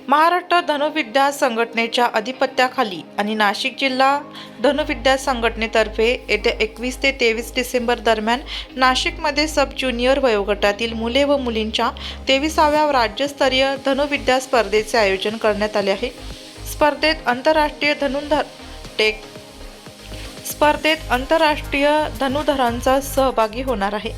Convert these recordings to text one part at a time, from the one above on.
महाराष्ट्र धनुर्विद्या संघटनेच्या अधिपत्याखाली आणि नाशिक जिल्हा धनुर्विद्या संघटनेतर्फे येत्या 21 ते 23 डिसेंबर दरम्यान नाशिकमध्ये सब ज्युनियर वयोगटातील मुले व मुलींच्या 23व्या राज्यस्तरीय धनुर्विद्या स्पर्धेचे आयोजन करण्यात आले आहे। स्पर्धेत आंतरराष्ट्रीय धनुर्धरांचा सहभागी होणार आहे।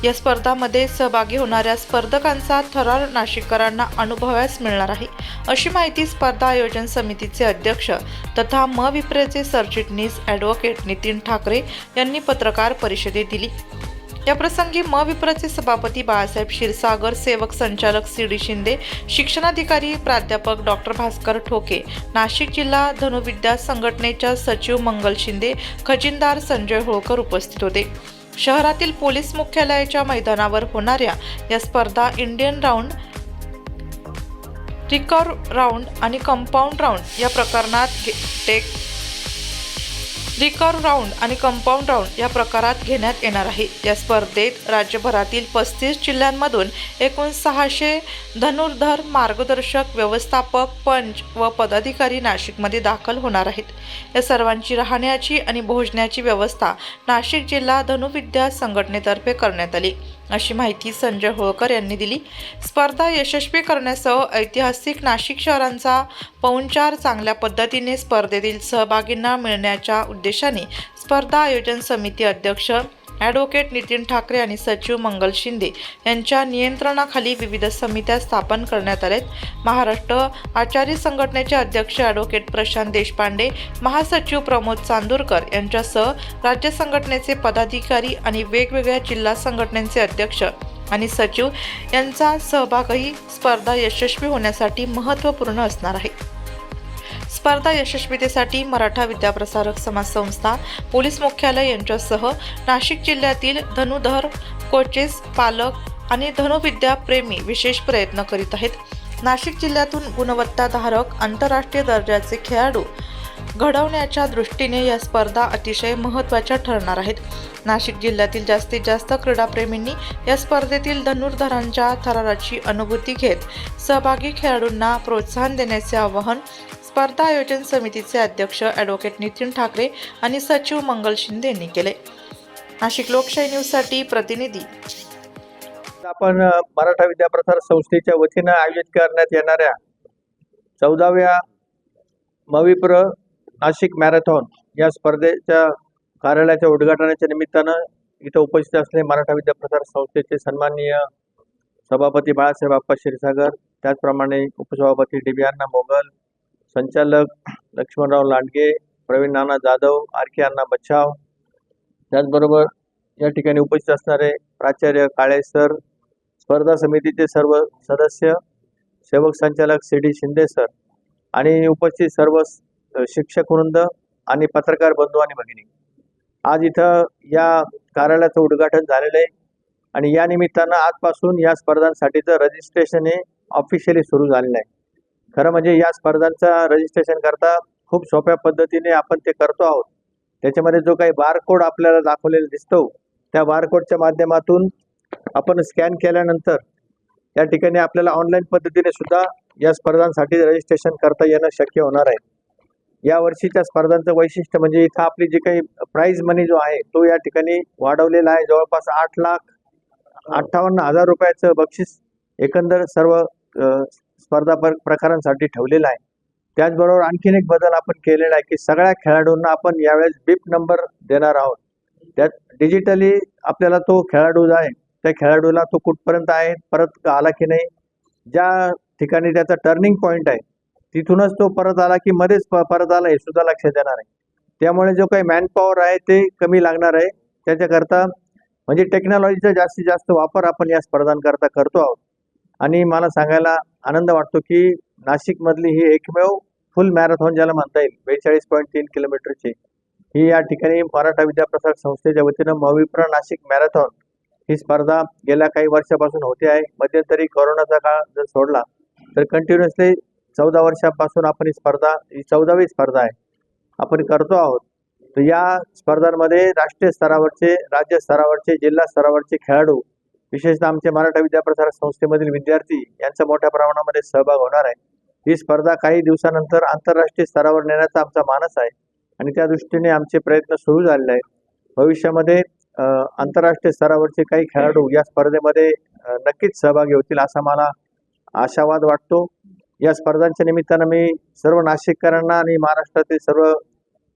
या स्पर्धांमध्ये सहभागी होणाऱ्या स्पर्धकांचा थरार नाशिककरांना अनुभवास मिळणार आहे, अशी माहिती स्पर्धा आयोजन समितीचे अध्यक्ष तथा विप्रेचे सरचिटणीस ॲडव्होकेट नितीन ठाकरे यांनी पत्रकार परिषदेत दिली। याप्रसंगी विप्रेचे सभापती बाळासाहेब क्षीरसागर, सेवक संचालक सी.डी. शिंदे, शिक्षणाधिकारी प्राध्यापक डॉक्टर भास्कर ठोके, नाशिक जिल्हा धनुर्विद्या संघटनेच्या सचिव मंगल शिंदे, खजिनदार संजय होळकर उपस्थित होते। शहरातील पोलीस मुख्यालयाच्या मैदानावर होणाऱ्या या स्पर्धा इंडियन राऊंड, रिकर्व राऊंड आणि कंपाऊंड राऊंड या प्रकारात घेण्यात येणार आहे। या स्पर्धेत राज्यभरातील 35 जिल्ह्यांमधून एकूण 600 धनुर्धर, मार्गदर्शक, व्यवस्थापक, पंच व पदाधिकारी नाशिकमध्ये दाखल होणार आहेत। या सर्वांची राहण्याची आणि भोजनाची व्यवस्था नाशिक जिल्हा धनुर्विद्या संघटनेतर्फे करण्यात आली, अशी माहिती संजय होळकर यांनी दिली। स्पर्धा यशस्वी करण्यासह ऐतिहासिक नाशिक शहरांचा पाहुणचार चांगल्या पद्धतीने स्पर्धेतील सहभागींना मिळण्याच्या उद्देशाने स्पर्धा आयोजन समिती अध्यक्ष ॲडव्होकेट नितीन ठाकरे आणि सचिव मंगल शिंदे यांच्या नियंत्रणाखाली विविध समित्या स्थापन करण्यात आल्यात। महाराष्ट्र आचार्य संघटनेचे अध्यक्ष ॲडव्होकेट प्रशांत देशपांडे, महासचिव प्रमोद चांदूरकर यांच्यासह राज्य संघटनेचे पदाधिकारी आणि वेगवेगळ्या जिल्हा संघटनेचे अध्यक्ष आणि सचिव यांचा सहभागही स्पर्धा यशस्वी होण्यासाठी महत्त्वपूर्ण असणार आहे। स्पर्धा यशस्वीतेसाठी मराठा विद्याप्रसारक समाज संस्था, पोलीस मुख्यालय यांच्यासह नाशिक जिल्ह्यातील धनुर्धर, कोचेस, पालक आणि धनुर्विद्या प्रेमी विशेष प्रयत्न करीत आहेत। नाशिक जिल्ह्यातून गुणवत्ताधारक आंतरराष्ट्रीय दर्जाचे खेळाडू घडवण्याच्या दृष्टीने या स्पर्धा अतिशय महत्त्वाच्या ठरणार आहेत। नाशिक जिल्ह्यातील जास्तीत जास्त क्रीडाप्रेमींनी या स्पर्धेतील धनुर्धरांच्या थराराची अनुभूती घेत सहभागी खेळाडूंना प्रोत्साहन देण्याचे आवाहन स्पर्धा आयोजन समितीचे अध्यक्ष ॲडव्होकेट नितीन ठाकरे आणि सचिव मंगल शिंदे यांनी केले। नाशिक लोकशाही न्यूजसाठी प्रतिनिधी। आपण मराठा विद्याप्रसार संस्थेच्या वतीनं आयोजित करण्यात येणाऱ्या 14व्या मविप्र नाशिक मॅरेथॉन या स्पर्धेच्या कार्यालयाच्या उद्घाटनाच्या निमित्तानं इथं उपस्थित असलेले मराठा विद्याप्रसार संस्थेचे सन्माननीय सभापती बाळासाहेब आप्पा क्षीरसागर, त्याचप्रमाणे उपसभापती डी.बी. अण्णा मोगल, संचालक लक्ष्मणराव लांडगे, प्रवीण नाना जाधव, आर.के. अण्णा बच्छाव, त्याचबरोबर या ठिकाणी उपस्थित असणारे प्राचार्य काळे सर, स्पर्धा समितीचे सर्व सदस्य, सेवक संचालक सी.डी. शिंदे सर आणि उपस्थित सर्व शिक्षक वृंद आणि पत्रकार बंधू आणि भगिनी, आज इथं या कार्यालयाचं उद्घाटन झालेलं आहे आणि या निमित्तानं आजपासून या स्पर्धांसाठीचं रजिस्ट्रेशन हे ऑफिशियली सुरू झालेलं आहे। खरं म्हणजे या स्पर्धांचा रजिस्ट्रेशन करता खूप सोप्या पद्धतीने आपण ते करतो आहोत। त्याच्यामध्ये जो काही बारकोड आपल्याला दाखवलेला दिसतो, त्या बारकोडच्या माध्यमातून आपण स्कॅन केल्यानंतर या ठिकाणी आपल्याला ऑनलाईन पद्धतीने सुद्धा या स्पर्धांसाठी रजिस्ट्रेशन करता येणं शक्य होणार आहे। या वर्षीच्या स्पर्धांचं वैशिष्ट्य म्हणजे इथं आपली जी काही प्राइज मनी जो आहे तो या ठिकाणी वाढवलेला आहे। जवळपास 8,58,000 रुपयाचं बक्षीस एकंदर सर्व स्पर्धा प्रकारांसाठी ठेवलेलं आहे। त्याचबरोबर आणखीन एक बदल आपण केलेला आहे की सगळ्या खेळाडूंना आपण यावेळेस बिप नंबर देणार आहोत। त्यात डिजिटली आपल्याला तो खेळाडू जो आहे त्या खेळाडूला तो कुठपर्यंत आहे, परत आला की नाही, ज्या ठिकाणी त्याचा टर्निंग पॉईंट आहे तिथूनच तो परत आला की मध्येच परत आला हे सुद्धा लक्षात येणार आहे। त्यामुळे जो काही मॅनपॉवर आहे ते कमी लागणार आहे। त्याच्याकरता म्हणजे टेक्नॉलॉजीचा जास्तीत जास्त वापर आपण या स्पर्धांकरता करतो आहोत आणि मला सांगायला आनंद वाटतो की नाशिकमधली ही एकमेव फुल मॅरेथॉन ज्याला म्हणता येईल 42.3 किलोमीटरची ही या ठिकाणी मराठा विद्याप्रसार संस्थेच्या वतीनं मविप्र नाशिक मॅरेथॉन ही स्पर्धा गेल्या काही वर्षापासून होते आहे। मध्यंतरी कोरोनाचा काळ जर सोडला तर कंटिन्युअसली 14 वर्षापासून आपण ही 14वी स्पर्धा आहे आपण करतो आहोत। तर या स्पर्धांमध्ये राष्ट्रीय स्तरावरचे, राज्य स्तरावरचे, जिल्हा स्तरावरचे खेळाडू विशेषतः आमचे मराठा विद्याप्रसारक संस्थेमधील विद्यार्थी यांचा मोठ्या प्रमाणामध्ये सहभाग होणार आहे. ही स्पर्धा काही दिवसानंतर आंतरराष्ट्रीय स्तरावर नेण्याचा आमचा मानस आहे आणि त्या दृष्टीने आमचे प्रयत्न सुरू झालेले आहेत. भविष्यामध्ये आंतरराष्ट्रीय स्तरावरचे काही खेळाडू या स्पर्धेमध्ये नक्कीच सहभागी होतील असा मला आशावाद वाटतो. या स्पर्धांच्या निमित्तानं मी सर्व नाशिककरांना आणि महाराष्ट्रातील सर्व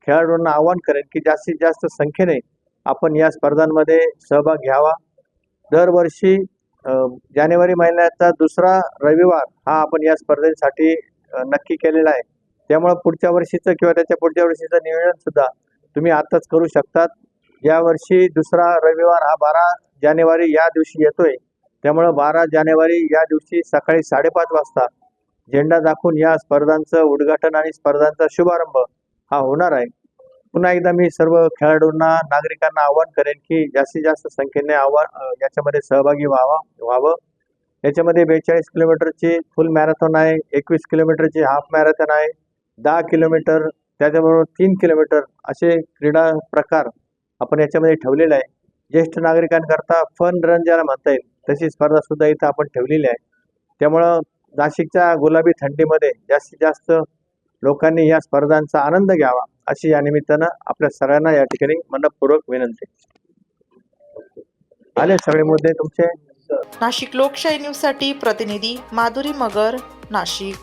खेळाडूंना आवाहन करेन की जास्तीत जास्त संख्येने आपण या स्पर्धांमध्ये सहभाग घ्यावा. दरवर्षी जानेवारी महिन्याचा दुसरा रविवार हा आपण या स्पर्धेसाठी नक्की केलेला आहे. त्यामुळे पुढच्या वर्षीचं किंवा त्याच्या पुढच्या वर्षीचं नियोजन सुद्धा तुम्ही आताच करू शकतात. यावर्षी दुसरा रविवार हा 12 जानेवारी या दिवशी येतोय. त्यामुळे 12 जानेवारी या दिवशी सकाळी 5:30 वाजता झेंडा दाखवून या स्पर्धांचं उद्घाटन आणि स्पर्धांचा शुभारंभ हा होणार आहे. पुन्हा एकदा मी सर्व खेळाडूंना नागरिकांना आवाहन करेन की जास्तीत जास्त संख्येने याच्यामध्ये सहभागी व्हावं. याच्यामध्ये 42 किलोमीटरची फुल मॅरेथॉन आहे, 21 किलोमीटरची हाफ मॅरेथॉन आहे, 10 किलोमीटर, त्याच्याबरोबर 3 किलोमीटर असे क्रीडा प्रकार आपण याच्यामध्ये ठेवलेले आहे. ज्येष्ठ नागरिकांकरता फन रन ज्याला म्हणता येईल तशी स्पर्धा सुद्धा इथं आपण ठेवलेली आहे. त्यामुळं नाशिकच्या गुलाबी थंडीमध्ये जास्तीत जास्त लोकांनी या स्पर्धांचा आनंद घ्यावा अशी या निमित्तानं आपल्या सगळ्यांना या ठिकाणी मनपूर्वक विनंती. आले सगळे मुद्दे तुमचे. नाशिक लोकशाही न्यूजसाठी प्रतिनिधी माधुरी मगर, नाशिक.